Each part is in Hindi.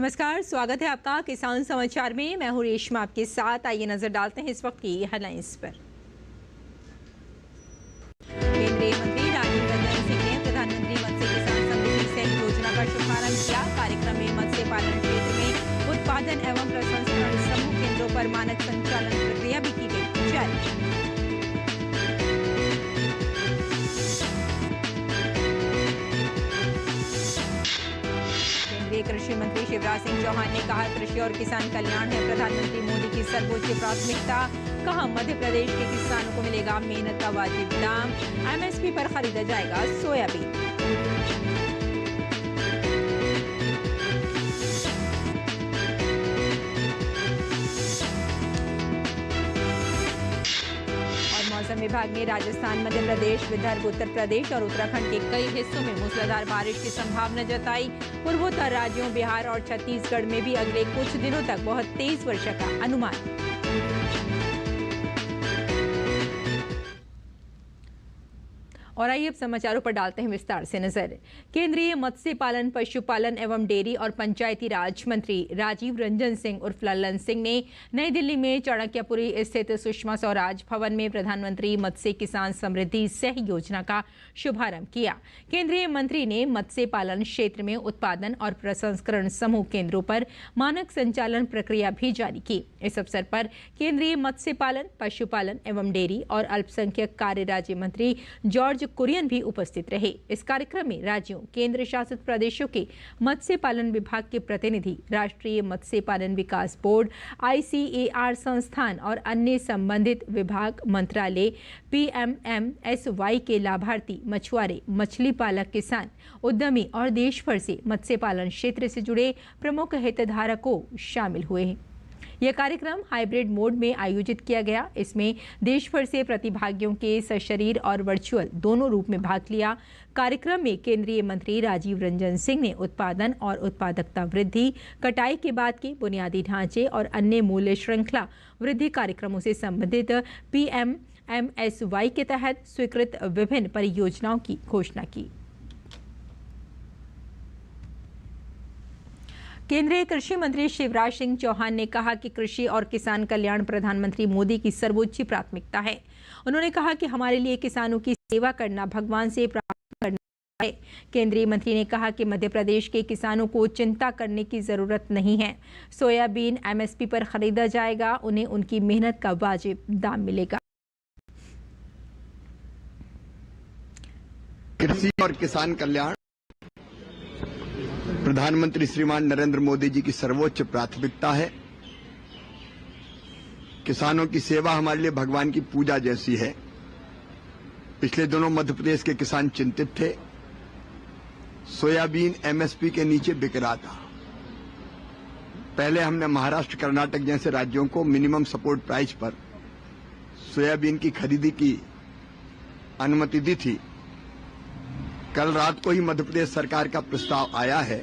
नमस्कार, स्वागत है आपका किसान समाचार में। मैं हूं रेशमा आपके साथ। आइए नजर डालते हैं इस वक्त की हेडलाइंस पर। केंद्रीय मंत्री राजीव रंजन सिंह ने प्रधानमंत्री मत्स्य किसान समृद्धि सहयोग योजना का शुभारंभ किया। कार्यक्रम में मत्स्य पालन क्षेत्र में उत्पादन एवं प्रसंस्करण समूह केंद्रों पर मानक संचालन प्रक्रिया भी की गई जारी। कृषि मंत्री शिवराज सिंह चौहान ने कहा, कृषि और किसान कल्याण है प्रधानमंत्री मोदी की सर्वोच्च प्राथमिकता। कहा, मध्य प्रदेश के किसानों को मिलेगा मेहनत का वाजिब दाम। एमएसपी पर खरीदा जाएगा सोयाबीन। मौसम विभाग ने राजस्थान, मध्य प्रदेश, विदर्भ, उत्तर प्रदेश और उत्तराखंड के कई हिस्सों में मूसलाधार बारिश की संभावना जताई। पूर्वोत्तर राज्यों बिहार और छत्तीसगढ़ में भी अगले कुछ दिनों तक बहुत तेज वर्षा का अनुमान। और आइए अब समाचारों पर डालते हैं विस्तार से नजर। केंद्रीय मत्स्य पालन, पशुपालन एवं डेयरी और पंचायती राज मंत्री राजीव रंजन सिंह उर्फ लल्लन सिंह ने नई दिल्ली में चाणक्यपुरी स्थित सुषमा स्वराज भवन में प्रधानमंत्री मत्स्य किसान समृद्धि सहयोग योजना का शुभारंभ किया। केंद्रीय मंत्री ने मत्स्य पालन क्षेत्र में उत्पादन और प्रसंस्करण समूह केंद्रों पर मानक संचालन प्रक्रिया भी जारी की। इस अवसर पर केंद्रीय मत्स्य पालन, पशुपालन एवं डेयरी और अल्पसंख्यक कार्य राज्य मंत्री जॉर्ज कुरियन भी उपस्थित रहे। इस कार्यक्रम में राज्यों, केंद्र शासित प्रदेशों के मत्स्य पालन विभाग के प्रतिनिधि, राष्ट्रीय मत्स्य पालन विकास बोर्ड, ICAR संस्थान और अन्य संबंधित विभाग, मंत्रालय, PMMSY के लाभार्थी, मछुआरे, मछली पालक, किसान, उद्यमी और देश भर से मत्स्य पालन क्षेत्र से जुड़े प्रमुख हितधारकों शामिल हुए हैं। यह कार्यक्रम हाइब्रिड मोड में आयोजित किया गया। इसमें देश भर से प्रतिभागियों के सशरीर और वर्चुअल दोनों रूप में भाग लिया। कार्यक्रम में केंद्रीय मंत्री राजीव रंजन सिंह ने उत्पादन और उत्पादकता वृद्धि, कटाई के बाद के बुनियादी ढांचे और अन्य मूल्य श्रृंखला वृद्धि कार्यक्रमों से संबंधित PMMSY के तहत स्वीकृत विभिन्न परियोजनाओं की घोषणा की। केंद्रीय कृषि मंत्री शिवराज सिंह चौहान ने कहा कि कृषि और किसान कल्याण प्रधानमंत्री मोदी की सर्वोच्च प्राथमिकता है। उन्होंने कहा कि हमारे लिए किसानों की सेवा करना भगवान से प्रार्थना करना है। केंद्रीय मंत्री ने कहा कि मध्य प्रदेश के किसानों को चिंता करने की जरूरत नहीं है। सोयाबीन MSP पर खरीदा जाएगा, उन्हें उनकी मेहनत का वाजिब दाम मिलेगा। कृषि और किसान कल्याण प्रधानमंत्री श्रीमान नरेंद्र मोदी जी की सर्वोच्च प्राथमिकता है। किसानों की सेवा हमारे लिए भगवान की पूजा जैसी है। पिछले दिनों मध्य प्रदेश के किसान चिंतित थे। सोयाबीन MSP के नीचे बिक रहा था। पहले हमने महाराष्ट्र, कर्नाटक जैसे राज्यों को मिनिमम सपोर्ट प्राइस पर सोयाबीन की खरीदी की अनुमति दी थी। कल रात को ही मध्य प्रदेश सरकार का प्रस्ताव आया है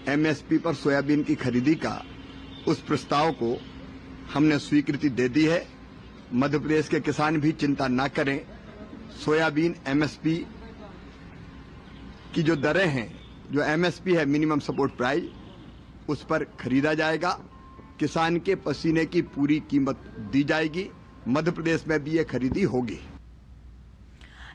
MSP पर सोयाबीन की खरीदी का। उस प्रस्ताव को हमने स्वीकृति दे दी है। मध्य प्रदेश के किसान भी चिंता न करें। सोयाबीन MSP की जो दरें हैं, जो MSP है मिनिमम सपोर्ट प्राइस, उस पर खरीदा जाएगा। किसान के पसीने की पूरी कीमत दी जाएगी। मध्य प्रदेश में भी ये खरीदी होगी।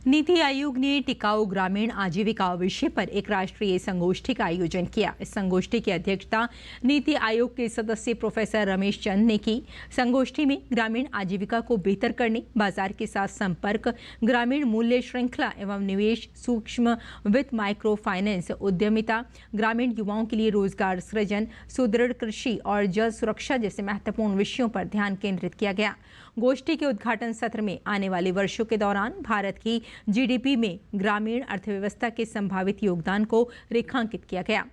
नीति आयोग ने टिकाऊ ग्रामीण आजीविका विषय पर एक राष्ट्रीय संगोष्ठी का आयोजन किया। इस संगोष्ठी की अध्यक्षता नीति आयोग के सदस्य प्रोफेसर रमेश चंद ने की। संगोष्ठी में ग्रामीण आजीविका को बेहतर करने, बाजार के साथ संपर्क, ग्रामीण मूल्य श्रृंखला एवं निवेश, सूक्ष्म वित्त, माइक्रो फाइनेंस, उद्यमिता, ग्रामीण युवाओं के लिए रोजगार सृजन, सुदृढ़ कृषि और जल सुरक्षा जैसे महत्वपूर्ण विषयों पर ध्यान केंद्रित किया गया। गोष्ठी के उद्घाटन सत्र में आने वाले वर्षों के दौरान भारत की GDP में ग्रामीण अर्थव्यवस्था के संभावित योगदान को रेखांकित किया गया।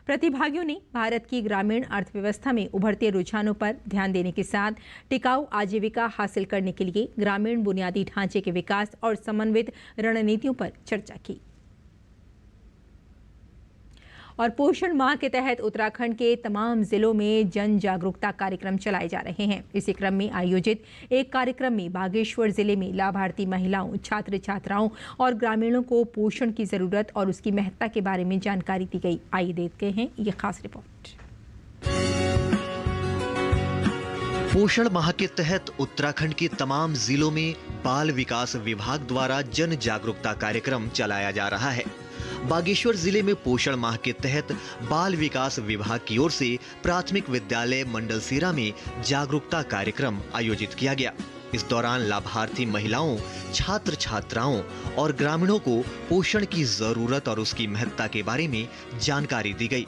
प्रतिभागियों ने भारत की ग्रामीण अर्थव्यवस्था में उभरते रुझानों पर ध्यान देने के साथ टिकाऊ आजीविका हासिल करने के लिए ग्रामीण बुनियादी ढांचे के विकास और समन्वित रणनीतियों पर चर्चा की। और पोषण माह के तहत उत्तराखंड के तमाम जिलों में जन जागरूकता कार्यक्रम चलाए जा रहे हैं। इसी क्रम में आयोजित एक कार्यक्रम में बागेश्वर जिले में लाभार्थी महिलाओं, छात्र छात्राओं और ग्रामीणों को पोषण की जरूरत और उसकी महत्ता के बारे में जानकारी दी गई। आइए देखते हैं ये खास रिपोर्ट। पोषण माह के तहत उत्तराखंड के तमाम जिलों में बाल विकास विभाग द्वारा जन जागरूकता कार्यक्रम चलाया जा रहा है। बागेश्वर जिले में पोषण माह के तहत बाल विकास विभाग की ओर से प्राथमिक विद्यालय मंडलसेरा में जागरूकता कार्यक्रम आयोजित किया गया। इस दौरान लाभार्थी महिलाओं, छात्र छात्राओं और ग्रामीणों को पोषण की जरूरत और उसकी महत्ता के बारे में जानकारी दी गई।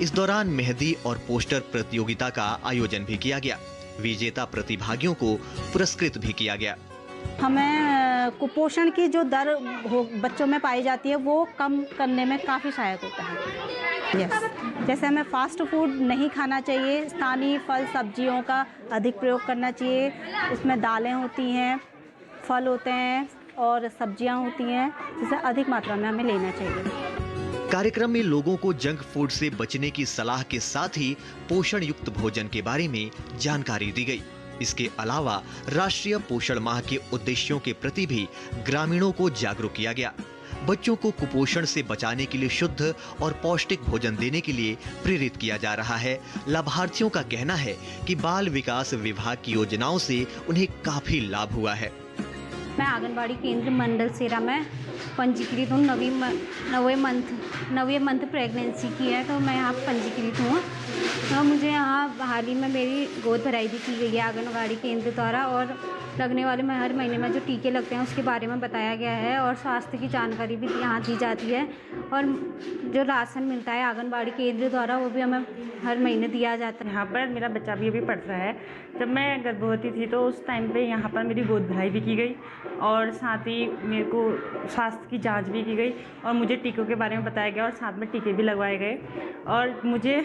इस दौरान मेहंदी और पोस्टर प्रतियोगिता का आयोजन भी किया गया। विजेता प्रतिभागियों को पुरस्कृत भी किया गया। हमें कुपोषण की जो दर बच्चों में पाई जाती है वो कम करने में काफ़ी सहायक होता है। जैसे हमें फास्ट फूड नहीं खाना चाहिए, स्थानीय फल सब्जियों का अधिक प्रयोग करना चाहिए। उसमें दालें होती हैं, फल होते हैं और सब्जियां होती हैं, जिसे अधिक मात्रा में हमें लेना चाहिए। कार्यक्रम में लोगों को जंक फूड से बचने की सलाह के साथ ही पोषण युक्त भोजन के बारे में जानकारी दी गई। इसके अलावा राष्ट्रीय पोषण माह के उद्देश्यों के प्रति भी ग्रामीणों को जागरूक किया गया। बच्चों को कुपोषण से बचाने के लिए शुद्ध और पौष्टिक भोजन देने के लिए प्रेरित किया जा रहा है। लाभार्थियों का कहना है कि बाल विकास विभाग की योजनाओं से उन्हें काफी लाभ हुआ है। मैं आंगनबाड़ी केंद्र मंडलसेरा में पंजीकृत हूँ। नवे मंथ प्रेगनेंसी की है, तो मैं यहाँ पंजीकृत हूँ। तो मुझे यहाँ हाल ही में मेरी गोद भराई भी की गई है आंगनबाड़ी केंद्र द्वारा, और लगने वाले में हर महीने में जो टीके लगते हैं उसके बारे में बताया गया है, और स्वास्थ्य की जानकारी भी यहाँ दी जाती है। और जो राशन मिलता है आंगनबाड़ी केंद्र द्वारा वो भी हमें हर महीने दिया जाता है। यहाँ पर मेरा बच्चा भी अभी पढ़ रहा है। जब मैं गर्भवती थी तो उस टाइम पे यहाँ पर मेरी गोद भराई भी की गई, और साथ ही मेरे को स्वास्थ्य की जांच भी की गई, और मुझे टीकों के बारे में बताया गया, और साथ में टीके भी लगवाए गए। और मुझे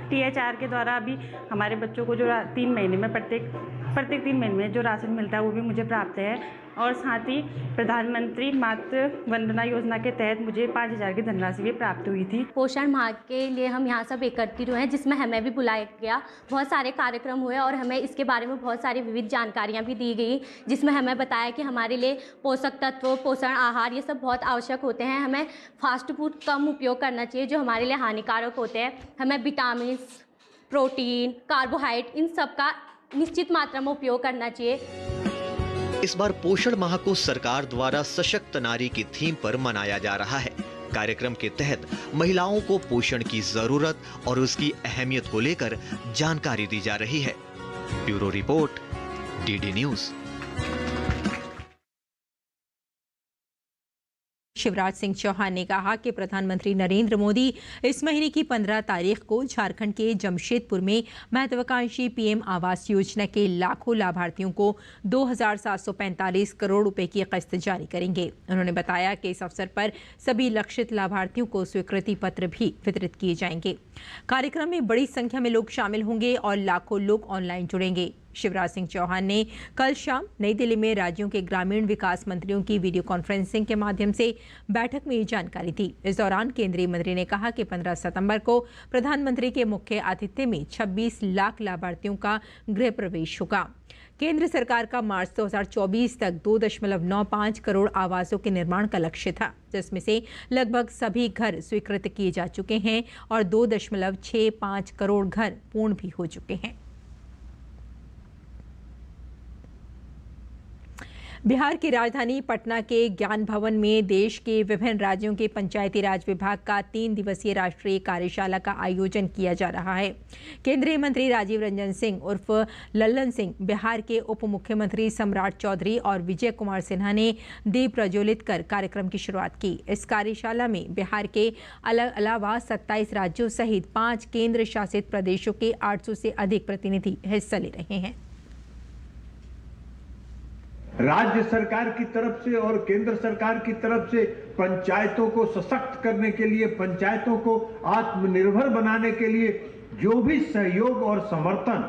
THR के द्वारा अभी हमारे बच्चों को जो 3 महीने में प्रत्येक 3 महीने में जो राशन मिलता है वो भी मुझे प्राप्त है। और साथ ही प्रधानमंत्री मातृ वंदना योजना के तहत मुझे 5,000 की धनराशि भी प्राप्त हुई थी। पोषण माह के लिए हम यहाँ सब एकत्रित हुए हैं, जिसमें हमें भी बुलाया गया। बहुत सारे कार्यक्रम हुए और हमें इसके बारे में बहुत सारी विविध जानकारियाँ भी दी गई, जिसमें हमें बताया कि हमारे लिए पोषक तत्व, पोषण आहार ये सब बहुत आवश्यक होते हैं। हमें फास्ट फूड कम उपयोग करना चाहिए जो हमारे लिए हानिकारक होते हैं। हमें विटामिन, प्रोटीन, कार्बोहाइड्रेट इन सब का निश्चित मात्रा में उपयोग करना चाहिए। इस बार पोषण माह को सरकार द्वारा सशक्त नारी की थीम पर मनाया जा रहा है। कार्यक्रम के तहत महिलाओं को पोषण की जरूरत और उसकी अहमियत को लेकर जानकारी दी जा रही है। Bureau report, DD news. Shivraj Singh Chouhan ने कहा कि प्रधानमंत्री नरेंद्र मोदी इस महीने की 15 तारीख को झारखंड के जमशेदपुर में महत्वाकांक्षी PM आवास योजना के लाखों लाभार्थियों को 2,745 करोड़ रुपए की किस्त जारी करेंगे। उन्होंने बताया कि इस अवसर पर सभी लक्षित लाभार्थियों को स्वीकृति पत्र भी वितरित किए जाएंगे। कार्यक्रम में बड़ी संख्या में लोग शामिल होंगे और लाखों लोग ऑनलाइन जुड़ेंगे। शिवराज सिंह चौहान ने कल शाम नई दिल्ली में राज्यों के ग्रामीण विकास मंत्रियों की वीडियो कॉन्फ्रेंसिंग के माध्यम से बैठक में ये जानकारी दी। इस दौरान केंद्रीय मंत्री ने कहा कि 15 सितंबर को प्रधानमंत्री के मुख्य आतिथ्य में 26 लाख लाभार्थियों का गृह प्रवेश होगा। केंद्र सरकार का मार्च 2024 तक 2.95 करोड़ आवासों के निर्माण का लक्ष्य था, जिसमें से लगभग सभी घर स्वीकृत किए जा चुके हैं और 2.65 करोड़ घर पूर्ण भी हो चुके हैं। बिहार की राजधानी पटना के ज्ञान भवन में देश के विभिन्न राज्यों के पंचायती राज विभाग का 3 दिवसीय राष्ट्रीय कार्यशाला का आयोजन किया जा रहा है। केंद्रीय मंत्री राजीव रंजन सिंह उर्फ लल्लन सिंह, बिहार के उप मुख्यमंत्री सम्राट चौधरी और विजय कुमार सिन्हा ने दीप प्रज्वलित कर कार्यक्रम की शुरुआत की। इस कार्यशाला में बिहार के अलावा 27 राज्यों सहित 5 केंद्र शासित प्रदेशों के 800 से अधिक प्रतिनिधि हिस्सा ले रहे हैं। राज्य सरकार की तरफ से और केंद्र सरकार की तरफ से पंचायतों को सशक्त करने के लिए, पंचायतों को आत्मनिर्भर बनाने के लिए जो भी सहयोग और समर्थन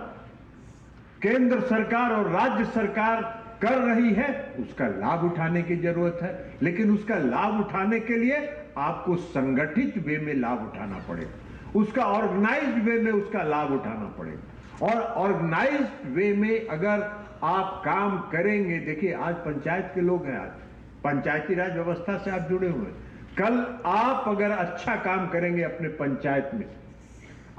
केंद्र सरकार और राज्य सरकार कर रही है, उसका लाभ उठाने की जरूरत है। लेकिन उसका लाभ उठाने के लिए आपको संगठित वे में लाभ उठाना पड़ेगा, उसका ऑर्गेनाइज्ड वे में उसका लाभ उठाना पड़ेगा। और ऑर्गेनाइज्ड वे में अगर आप काम करेंगे, देखिए आज पंचायत के लोग हैं, आज पंचायती राज व्यवस्था से आप जुड़े हुए हैं। कल आप अगर अच्छा काम करेंगे अपने पंचायत में,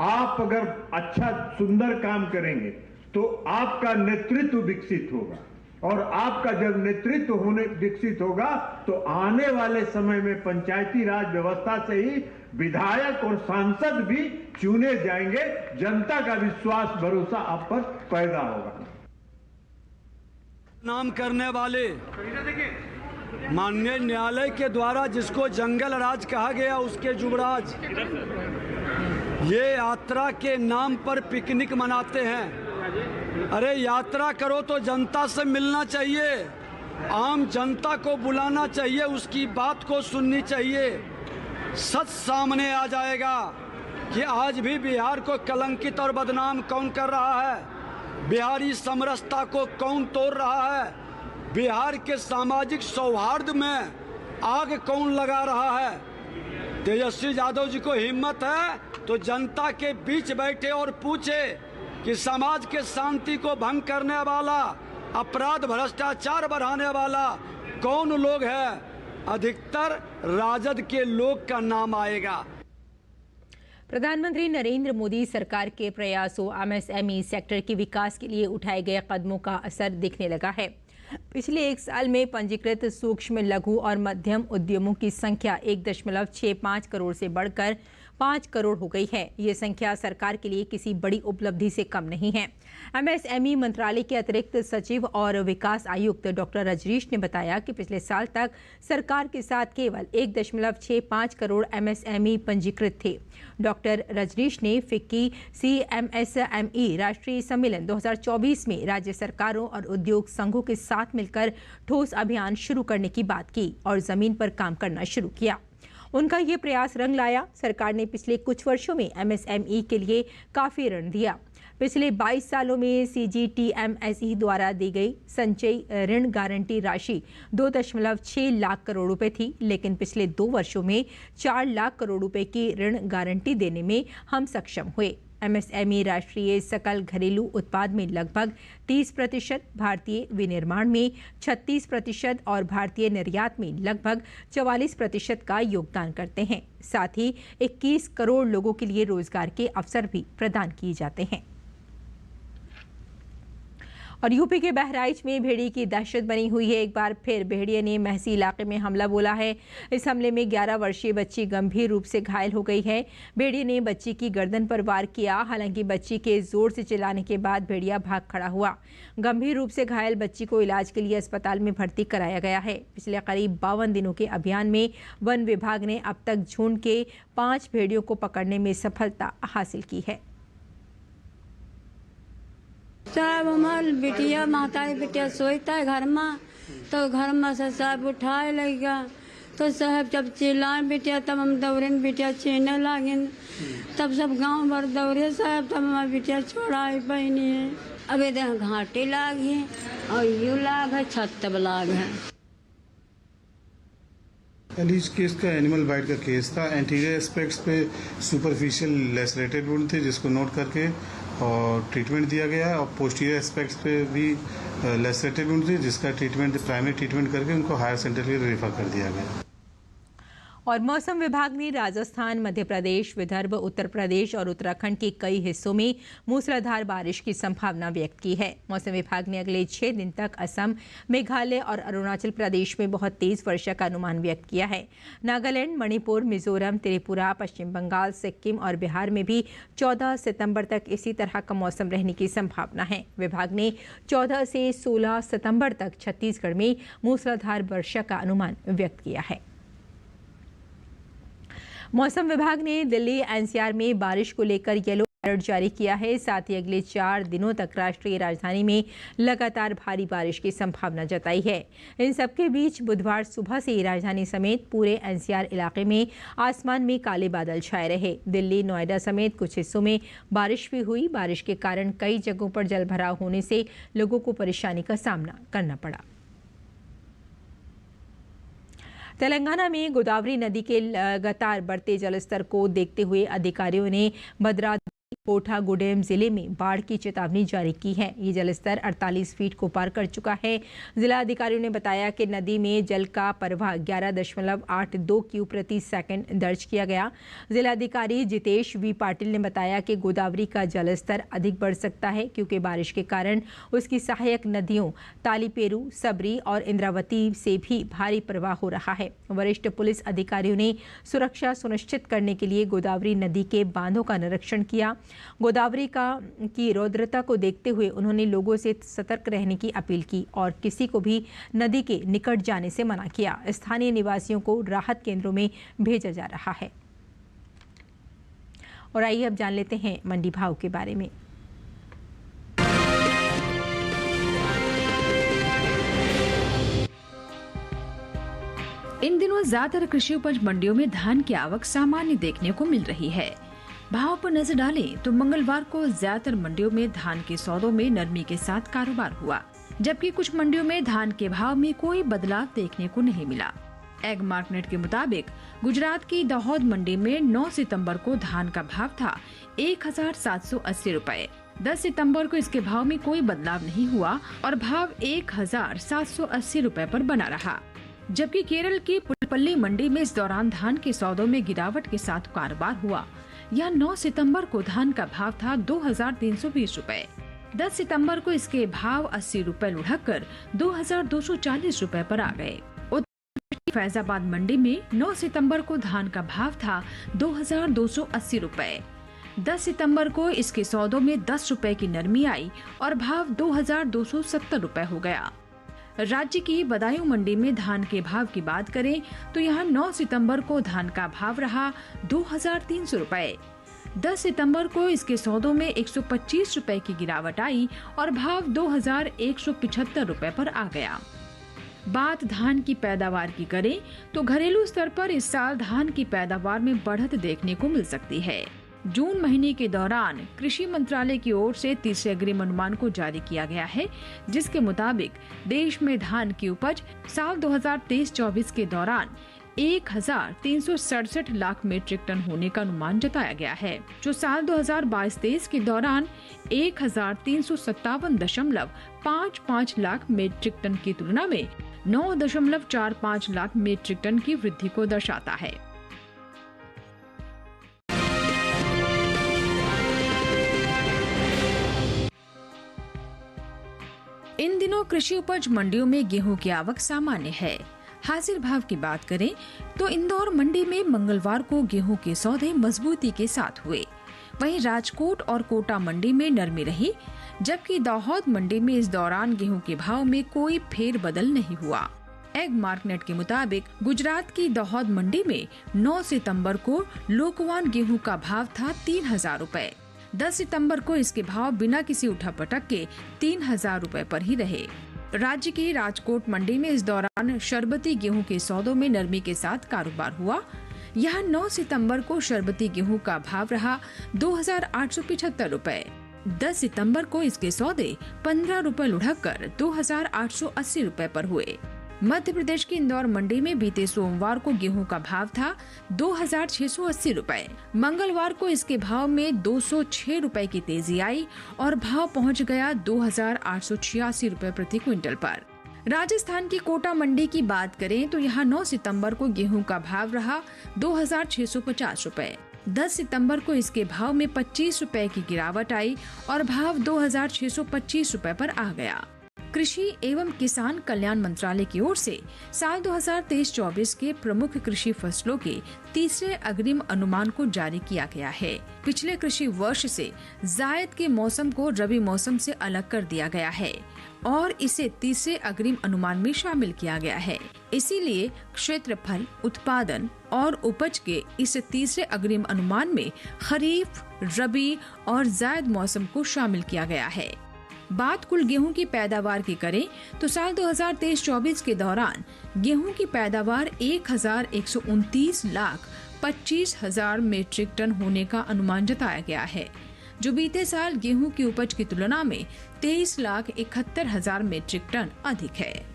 आप अगर अच्छा सुंदर काम करेंगे तो आपका नेतृत्व विकसित होगा, और आपका जब नेतृत्व विकसित होगा तो आने वाले समय में पंचायती राज व्यवस्था से ही विधायक और सांसद भी चुने जाएंगे। जनता का विश्वास भरोसा आप पर पैदा होगा। नाम करने वाले माननीय न्यायालय के द्वारा जिसको जंगल राज कहा गया, उसके युवराज ये यात्रा के नाम पर पिकनिक मनाते हैं। अरे यात्रा करो तो जनता से मिलना चाहिए, आम जनता को बुलाना चाहिए, उसकी बात को सुननी चाहिए। सच सामने आ जाएगा कि आज भी बिहार को कलंकित और बदनाम कौन कर रहा है, बिहारी समरसता को कौन तोड़ रहा है, बिहार के सामाजिक सौहार्द में आग कौन लगा रहा है। तेजस्वी यादव जी को हिम्मत है तो जनता के बीच बैठे और पूछे कि समाज के शांति को भंग करने वाला, अपराध भ्रष्टाचार बढ़ाने वाला कौन लोग है। अधिकतर राजद के लोग का नाम आएगा। प्रधानमंत्री नरेंद्र मोदी सरकार के प्रयासों, एमएसएमई सेक्टर के विकास के लिए उठाए गए कदमों का असर दिखने लगा है। पिछले एक साल में पंजीकृत सूक्ष्म, लघु और मध्यम उद्यमों की संख्या 1.65 करोड़ से बढ़कर 5 करोड़ हो गई है। ये संख्या सरकार के लिए किसी बड़ी उपलब्धि से कम नहीं है। एमएसएमई मंत्रालय के अतिरिक्त सचिव और विकास आयुक्त डॉक्टर रजनीश ने बताया कि पिछले साल तक सरकार के साथ केवल 1.65 करोड़ एमएसएमई पंजीकृत थे। डॉक्टर रजनीश ने फिक्की CMSME राष्ट्रीय सम्मेलन 2024 में राज्य सरकारों और उद्योग संघों के साथ मिलकर ठोस अभियान शुरू करने की बात की और जमीन पर काम करना शुरू किया। उनका ये प्रयास रंग लाया। सरकार ने पिछले कुछ वर्षों में एमएसएमई के लिए काफी ऋण दिया। पिछले 22 सालों में CGTMSE द्वारा दी गई संचयी ऋण गारंटी राशि 2.6 लाख करोड़ रुपए थी, लेकिन पिछले 2 वर्षों में 4 लाख करोड़ रुपए की ऋण गारंटी देने में हम सक्षम हुए। एमएसएमई राष्ट्रीय सकल घरेलू उत्पाद में लगभग 30%, भारतीय विनिर्माण में 36% और भारतीय निर्यात में लगभग 44% का योगदान करते हैं। साथ ही 21 करोड़ लोगों के लिए रोजगार के अवसर भी प्रदान किए जाते हैं। और यूपी के बहराइच में भेड़िए की दहशत बनी हुई है। एक बार फिर भेड़िए ने महसी इलाके में हमला बोला है। इस हमले में 11 वर्षीय बच्ची गंभीर रूप से घायल हो गई है। भेड़िए ने बच्ची की गर्दन पर वार किया। हालांकि बच्ची के जोर से चिल्लाने के बाद भेड़िया भाग खड़ा हुआ। गंभीर रूप से घायल बच्ची को इलाज के लिए अस्पताल में भर्ती कराया गया है। पिछले करीब 52 दिनों के अभियान में वन विभाग ने अब तक झुंड के 5 भेड़ियों को पकड़ने में सफलता हासिल की है। साहब हमार बिटिया महतारी बिटिया सोता है घर में, तो घर में से साहब उठाए लगेगा, तो साहब जब चिल्लाए बिटिया तब हम दौड़े बिटिया छीने लागिन, तब सब गांव भर दौड़े साहब, तब हमारी बिटिया छोड़ाई बहनी है। अभी देख घाटी लाग है और यू लाग है, छत तब लाग है। इस केस का एनिमल बाइट का केस था। एंटीरियर एस्पेक्ट्स पे सुपरफिशियल लेसरेटेड वुंड थे, जिसको नोट करके और ट्रीटमेंट दिया गया, और पोस्टीरियर एस्पेक्ट्स पे भी लेसरेटेड वुंड थे, जिसका ट्रीटमेंट प्राइमरी ट्रीटमेंट करके उनको हायर सेंटर के लिए रेफर कर दिया गया। और मौसम विभाग ने राजस्थान, मध्य प्रदेश, विदर्भ, उत्तर प्रदेश और उत्तराखंड के कई हिस्सों में मूसलाधार बारिश की संभावना व्यक्त की है। मौसम विभाग ने अगले 6 दिन तक असम, मेघालय और अरुणाचल प्रदेश में बहुत तेज वर्षा का अनुमान व्यक्त किया है। नागालैंड, मणिपुर, मिजोरम, त्रिपुरा, पश्चिम बंगाल, सिक्किम और बिहार में भी 14 सितंबर तक इसी तरह का मौसम रहने की संभावना है। विभाग ने 14 से 16 सितंबर तक छत्तीसगढ़ में मूसलाधार वर्षा का अनुमान व्यक्त किया है। मौसम विभाग ने दिल्ली एनसीआर में बारिश को लेकर येलो अलर्ट जारी किया है। साथ ही अगले 4 दिनों तक राष्ट्रीय राजधानी में लगातार भारी बारिश की संभावना जताई है। इन सबके बीच बुधवार सुबह से ही राजधानी समेत पूरे एनसीआर इलाके में आसमान में काले बादल छाए रहे। दिल्ली, नोएडा समेत कुछ हिस्सों में बारिश भी हुई। बारिश के कारण कई जगहों पर जलभराव होने से लोगों को परेशानी का सामना करना पड़ा। तेलंगाना में गोदावरी नदी के लगातार बढ़ते जलस्तर को देखते हुए अधिकारियों ने भद्राद्री, कोटा गुडेम जिले में बाढ़ की चेतावनी जारी की है। ये जलस्तर 48 फीट को पार कर चुका है। जिला अधिकारियों ने बताया कि नदी में जल का प्रवाह 11.82 क्यूब प्रति सेकंड दर्ज किया गया। जिला अधिकारी जितेश वी पाटिल ने बताया कि गोदावरी का जलस्तर अधिक बढ़ सकता है क्योंकि बारिश के कारण उसकी सहायक नदियों तालीपेरू, सबरी और इंद्रावती से भी भारी प्रवाह हो रहा है। वरिष्ठ पुलिस अधिकारियों ने सुरक्षा सुनिश्चित करने के लिए गोदावरी नदी के बांधों का निरीक्षण किया। गोदावरी की रौद्रता को देखते हुए उन्होंने लोगों से सतर्क रहने की अपील की और किसी को भी नदी के निकट जाने से मना किया। स्थानीय निवासियों को राहत केंद्रों में भेजा जा रहा है। और आइए अब जान लेते हैं मंडी भाव के बारे में। इन दिनों ज्यादातर कृषि उपज मंडियों में धान की आवक सामान्य देखने को मिल रही है। भाव पर नजर डालें तो मंगलवार को ज्यादातर मंडियों में धान के सौदों में नरमी के साथ कारोबार हुआ, जबकि कुछ मंडियों में धान के भाव में कोई बदलाव देखने को नहीं मिला। एग मार्केट के मुताबिक गुजरात की दाहोद मंडी में 9 सितंबर को धान का भाव था 1780 रुपए। 10 सितंबर को इसके भाव में कोई बदलाव नहीं हुआ और भाव 1780 रुपए पर बना रहा, जबकि केरल की पुलपल्ली मंडी में इस दौरान धान के सौदों में गिरावट के साथ कारोबार हुआ। यह 9 सितंबर को धान का भाव था 2320 रुपए। 10 सितंबर को इसके भाव 80 रुपए लुढ़क कर 2240 रुपए पर आ गए। फैजाबाद मंडी में 9 सितंबर को धान का भाव था 2280 रुपए। 10 सितंबर को इसके सौदों में 10 रुपए की नरमी आई और भाव 2270 रुपए हो गया। राज्य की बदायूं मंडी में धान के भाव की बात करें तो यहाँ 9 सितंबर को धान का भाव रहा 2300 रुपए। 10 सितंबर को इसके सौदों में 125 रुपए की गिरावट आई और भाव 2175 रुपए पर आ गया। बात धान की पैदावार की करें तो घरेलू स्तर पर इस साल धान की पैदावार में बढ़त देखने को मिल सकती है। जून महीने के दौरान कृषि मंत्रालय की ओर से तीसरे अग्रिम अनुमान को जारी किया गया है, जिसके मुताबिक देश में धान की उपज साल 2023-24 के दौरान 1367 लाख मीट्रिक टन होने का अनुमान जताया गया है, जो साल 2022-23 के दौरान 1357.55 लाख मीट्रिक टन की तुलना में 9.45 लाख मीट्रिक टन की वृद्धि को दर्शाता है। इन दिनों कृषि उपज मंडियों में गेहूं की आवक सामान्य है। हाजिर भाव की बात करें तो इंदौर मंडी में मंगलवार को गेहूं के सौदे मजबूती के साथ हुए। वहीं राजकोट और कोटा मंडी में नरमी रही, जबकि दाहोद मंडी में इस दौरान गेहूं के भाव में कोई फेरबदल नहीं हुआ। एग मार्केट के मुताबिक गुजरात की दाहोद मंडी में 9 सितंबर को लोकवान गेहूं का भाव था 3000 रुपए। 10 सितंबर को इसके भाव बिना किसी उठापटक के 3000 रुपए पर ही रहे। राज्य की राजकोट मंडी में इस दौरान शरबती गेहूं के सौदों में नरमी के साथ कारोबार हुआ। यहाँ 9 सितंबर को शरबती गेहूं का भाव रहा 2875 रुपए। 10 सितंबर को इसके सौदे 15 रुपए लुढ़क कर 2880 रुपए पर हुए। मध्य प्रदेश की इंदौर मंडी में बीते सोमवार को गेहूं का भाव था 2680 रुपए। मंगलवार को इसके भाव में 206 रुपए की तेजी आई और भाव पहुंच गया 2886 रुपए प्रति क्विंटल पर। राजस्थान की कोटा मंडी की बात करें तो यहाँ 9 सितंबर को गेहूं का भाव रहा 2650 रुपए। 10 सितंबर को इसके भाव में 25 रुपए की गिरावट आई और भाव 2625 रुपए पर आ गया। कृषि एवं किसान कल्याण मंत्रालय की ओर से साल 2023-24 के प्रमुख कृषि फसलों के तीसरे अग्रिम अनुमान को जारी किया गया है। पिछले कृषि वर्ष से जायद के मौसम को रबी मौसम से अलग कर दिया गया है और इसे तीसरे अग्रिम अनुमान में शामिल किया गया है। इसीलिए क्षेत्रफल, उत्पादन और उपज के इस तीसरे अग्रिम अनुमान में खरीफ, रबी और जायद मौसम को शामिल किया गया है। बात कुल गेहूं की पैदावार की करें तो साल 2023-24 के दौरान गेहूं की पैदावार 1129 लाख 25,000 मीट्रिक टन होने का अनुमान जताया गया है, जो बीते साल गेहूं की उपज की तुलना में 23,71,000 मीट्रिक टन अधिक है।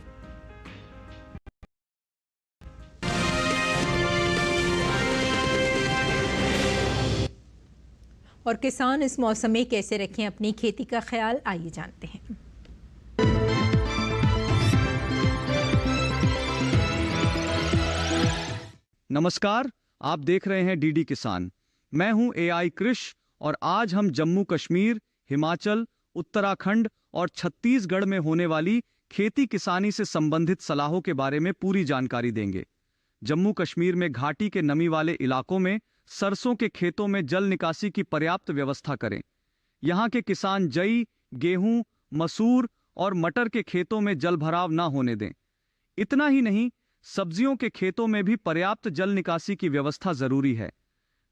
और किसान इस मौसम में कैसे रखें अपनी खेती का ख्याल, आइए जानते हैं। नमस्कार, आप देख रहे हैं डीडी किसान। मैं हूं AI कृष और आज हम जम्मू कश्मीर, हिमाचल, उत्तराखंड और छत्तीसगढ़ में होने वाली खेती किसानी से संबंधित सलाहों के बारे में पूरी जानकारी देंगे। जम्मू कश्मीर में घाटी के नमी वाले इलाकों में सरसों के खेतों में जल निकासी की पर्याप्त व्यवस्था करें। यहाँ के किसान जई, गेहूं, मसूर और मटर के खेतों में जल भराव ना होने दें। इतना ही नहीं, सब्जियों के खेतों में भी पर्याप्त जल निकासी की व्यवस्था जरूरी है।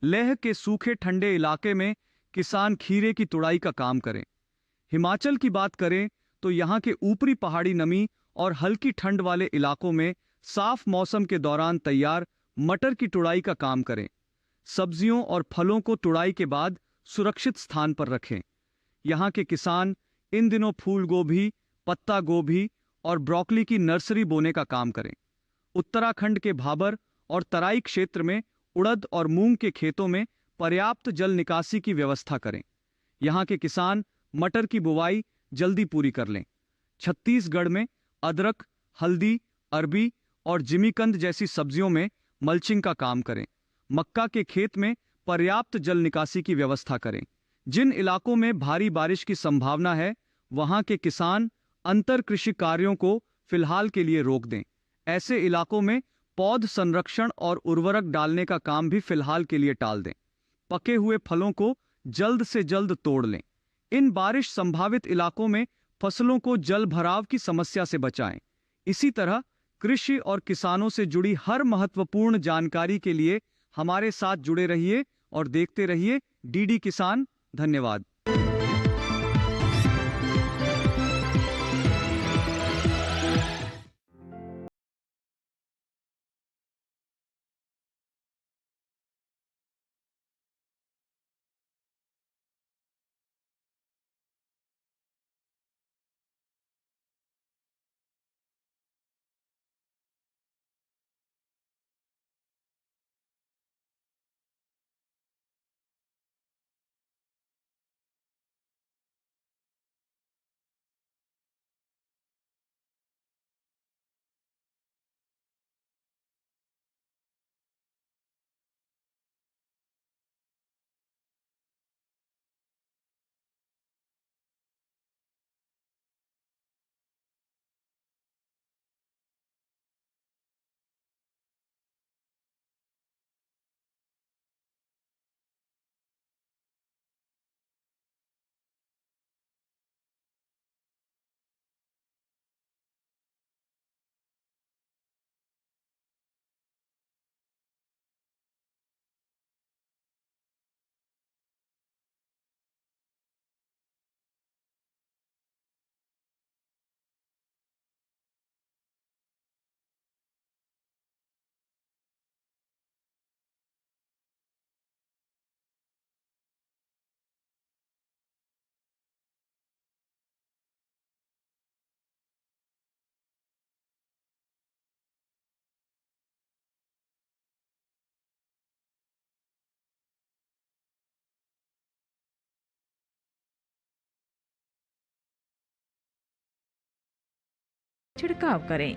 लेह के सूखे ठंडे इलाके में किसान खीरे की तुड़ाई का काम करें। हिमाचल की बात करें तो यहाँ के ऊपरी पहाड़ी नमी और हल्की ठंड वाले इलाकों में साफ मौसम के दौरान तैयार मटर की तुड़ाई का काम करें। सब्जियों और फलों को तुड़ाई के बाद सुरक्षित स्थान पर रखें। यहाँ के किसान इन दिनों फूल गोभी, पत्ता गोभी और ब्रोकली की नर्सरी बोने का काम करें। उत्तराखंड के भाबर और तराई क्षेत्र में उड़द और मूंग के खेतों में पर्याप्त जल निकासी की व्यवस्था करें। यहाँ के किसान मटर की बुवाई जल्दी पूरी कर लें। छत्तीसगढ़ में अदरक, हल्दी, अरबी और जिमीकंद जैसी सब्जियों में मल्चिंग का काम करें। मक्का के खेत में पर्याप्त जल निकासी की व्यवस्था करें। जिन इलाकों में भारी बारिश की संभावना है, वहां के किसान अंतर कृषि कार्यों को फिलहाल के लिए रोक दें। ऐसे इलाकों में पौध संरक्षण और उर्वरक डालने का काम भी फिलहाल के लिए टाल दें। पके हुए फलों को जल्द से जल्द तोड़ लें। इन बारिश संभावित इलाकों में फसलों को जल भराव की समस्या से बचाएं। इसी तरह कृषि और किसानों से जुड़ी हर महत्वपूर्ण जानकारी के लिए हमारे साथ जुड़े रहिए और देखते रहिए डीडी किसान। धन्यवाद। छिड़काव करें।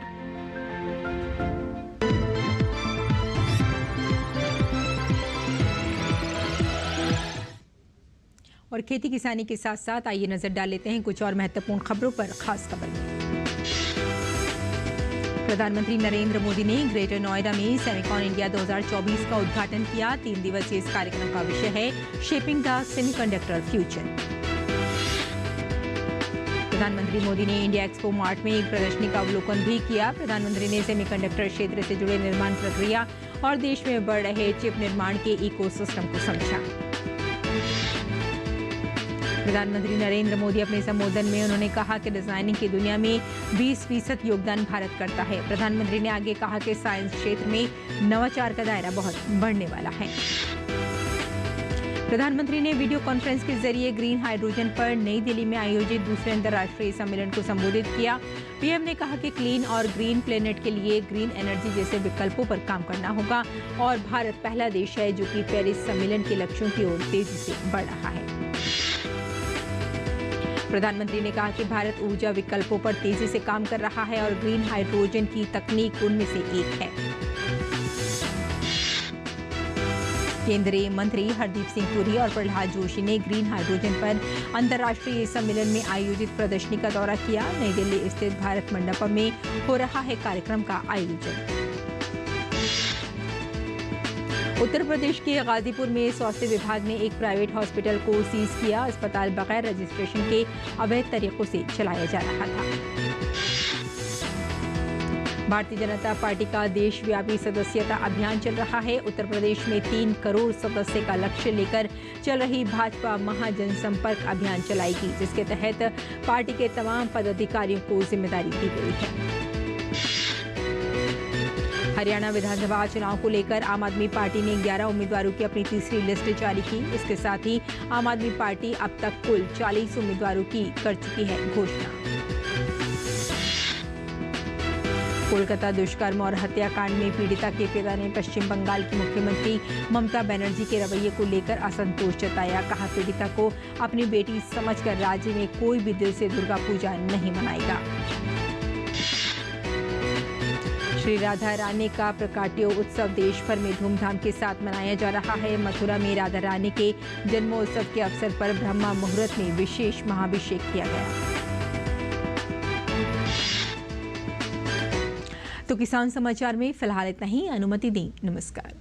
और खेती किसानी के साथ साथ आइए नजर डाल लेते हैं कुछ और महत्वपूर्ण खबरों पर। खास खबर में प्रधानमंत्री नरेंद्र मोदी ने ग्रेटर नोएडा में सेमिकॉन इंडिया 2024 का उद्घाटन किया। 3 दिवसीय इस कार्यक्रम का विषय है शेपिंग द सेमीकंडक्टर फ्यूचर। प्रधानमंत्री मोदी ने इंडिया एक्सपो मार्ट में एक प्रदर्शनी का अवलोकन भी किया। प्रधानमंत्री ने सेमीकंडक्टर क्षेत्र से जुड़े निर्माण प्रक्रिया और देश में बढ़ रहे चिप निर्माण के इकोसिस्टम को समझा। प्रधानमंत्री नरेंद्र मोदी अपने संबोधन में उन्होंने कहा कि डिजाइनिंग की दुनिया में 20% योगदान भारत करता है। प्रधानमंत्री ने आगे कहा कि साइंस क्षेत्र में नवाचार का दायरा बहुत बढ़ने वाला है। प्रधानमंत्री ने वीडियो कॉन्फ्रेंस के जरिए ग्रीन हाइड्रोजन पर नई दिल्ली में आयोजित दूसरे अंतर्राष्ट्रीय सम्मेलन को संबोधित किया। पीएम ने कहा कि क्लीन और ग्रीन प्लेनेट के लिए ग्रीन एनर्जी जैसे विकल्पों पर काम करना होगा और भारत पहला देश है जो कि पेरिस सम्मेलन के लक्ष्यों की ओर तेजी से बढ़ रहा है। प्रधानमंत्री ने कहा कि भारत ऊर्जा विकल्पों पर तेजी से काम कर रहा है और ग्रीन हाइड्रोजन की तकनीक उनमें से एक है। केंद्रीय मंत्री हरदीप सिंह पुरी और प्रहलाद जोशी ने ग्रीन हाइड्रोजन पर अंतर्राष्ट्रीय सम्मेलन में आयोजित प्रदर्शनी का दौरा किया। नई दिल्ली स्थित भारत मंडपम में हो रहा है कार्यक्रम का आयोजन। उत्तर प्रदेश के गाजीपुर में स्वास्थ्य विभाग ने एक प्राइवेट हॉस्पिटल को सीज किया। अस्पताल बगैर रजिस्ट्रेशन के अवैध तरीकों से चलाया जा रहा था। भारतीय जनता पार्टी का देशव्यापी सदस्यता अभियान चल रहा है। उत्तर प्रदेश में 3 करोड़ सदस्य का लक्ष्य लेकर चल रही भाजपा महाजनसंपर्क अभियान चलाएगी, जिसके तहत पार्टी के तमाम पदाधिकारियों को जिम्मेदारी दी गई है। हरियाणा विधानसभा चुनाव को लेकर आम आदमी पार्टी ने 11 उम्मीदवारों की अपनी तीसरी लिस्ट जारी की। इसके साथ ही आम आदमी पार्टी अब तक कुल 40 उम्मीदवारों की कर चुकी है घोषणा। कोलकाता दुष्कर्म और हत्याकांड में पीड़िता के पिता ने पश्चिम बंगाल की मुख्यमंत्री ममता बनर्जी के रवैये को लेकर असंतोष जताया। कहा, पीड़िता को अपनी बेटी समझकर राज्य में कोई भी दिल से दुर्गा पूजा नहीं मनाएगा। श्री राधा रानी का प्रकाट्य उत्सव देश भर में धूमधाम के साथ मनाया जा रहा है। मथुरा में राधा रानी के जन्मोत्सव के अवसर पर ब्रह्मा मुहूर्त में विशेष महाभिषेक किया गया। तो किसान समाचार में फिलहाल इतना ही। अनुमति दें। नमस्कार।